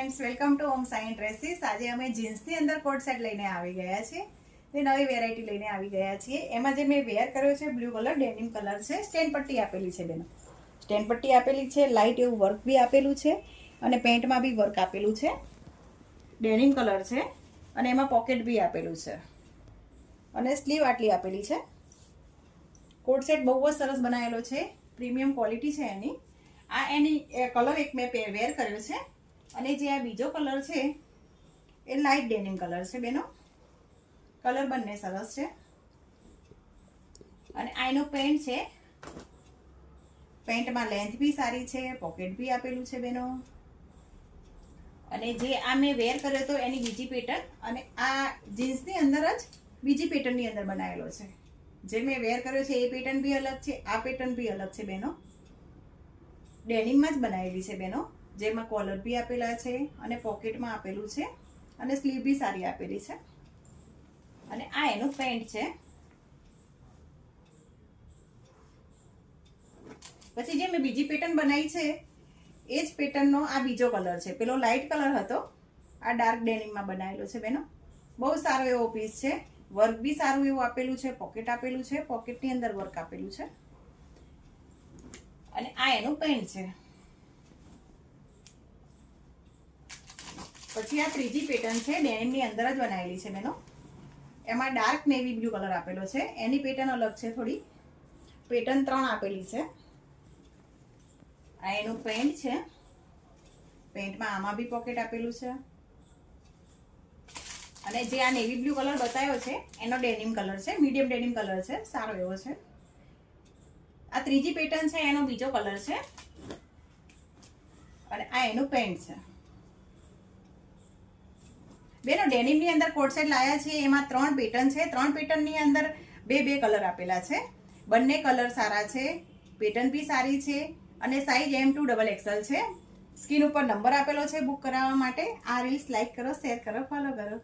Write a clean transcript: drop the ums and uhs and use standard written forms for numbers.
Friends, welcome to home sign dresses. આજે અમે જીન્સની અંદર કોટ સેટ લઈને આવી ગયા છીએ. તે નવી વેરાયટી લઈને આવી ગયા છીએ. એમાં જે મેં વેર કર્યો છે બ્લુ કલર, ડેનિમ કલર છે. સ્ટેન પટ્ટી આપેલી છે બેનો, સ્ટેન પટ્ટી આપેલી છે. લાઇટ એવું વર્ક બી આપેલું છે અને પેન્ટમાં બી વર્ક આપેલું છે. ડેનિમ કલર છે અને એમાં પોકેટ બી આપેલું છે અને સ્લીવ આટલી આપેલી છે. કોટ સેટ બહુ જ સરસ બનાવેલો છે, પ્રીમિયમ ક્વોલિટી છે એની. આ એની કલર એક મેં વેર કર્યો છે અને જે આ બીજો કલર છે એ લાઇટ ડેનિમ કલર છે બેનો. કલર બંને સરસ છે અને આ એનો પેન્ટ છે. પેન્ટમાં લેન્થ બી સારી છે, પોકેટ બી આપેલું છે બેનો. અને જે આ મેં વેર કર્યો હતો એની બીજી પેટર્ન, અને આ જીન્સની અંદર જ બીજી પેટર્નની અંદર બનાવેલો છે. જે મેં વેર કર્યો છે એ પેટર્ન બી અલગ છે, આ પેટર્ન બી અલગ છે બેનો. ડેનિમમાં જ બનાવેલી છે બેનો, જેમાં કોલર બી આપેલા છે અને પોકેટમાં આપેલું છે અને સ્લીવ બી સારી આપેલી છે. અને આ એનું પેન્ટ છે. પછી જે મેં બીજી પેટર્ન બનાવી છે એ જ પેટર્નનો આ બીજો કલર છે. પેલો લાઇટ કલર હતો, આ ડાર્ક ડેનિમમાં બનાવેલો છે બેનો. બહુ સારો એવો પીસ છે, વર્ક બી સારું એવું આપેલું છે, પોકેટ આપેલું છે, પોકેટની અંદર વર્ક આપેલું છે. અને આ એનું પેન્ટ છે. પછી આ ત્રીજી પેટર્ન છે, ડેનિમની અંદર જ બનાવેલી છે બેનો. એમાં ડાર્ક નેવી બ્લુ કલર આપેલો છે. એની પેટર્ન અલગ છે થોડી. પેટર્ન 3 આપેલી છે. આ એનું પેન્ટ છે. પેન્ટમાં આમાં બી પોકેટ આપેલું છે. અને જે આ નેવી બ્લુ કલર બતાવ્યો છે એનો ડેનિમ કલર છે, મીડિયમ ડેનિમ કલર છે, સારો એવો છે. આ ત્રીજી પેટર્ન છે એનો બીજો કલર છે અને આ એનું પેન્ટ છે બેનો. ડેનિમની અંદર કોટ સેટ લાયા છે, એમાં 3 પેટર્ન છે. 3 પેટર્નની અંદર બે કલર આપેલા છે. બંને કલર સારા છે, પેટર્ન બી સારી છે અને સાઈઝ M2XXL છે. સ્ક્રીન ઉપર નંબર આપેલો છે બુક કરાવવા માટે. આ રીલ્સ લાઈક કરો, શેર કરો, ફોલો કરો.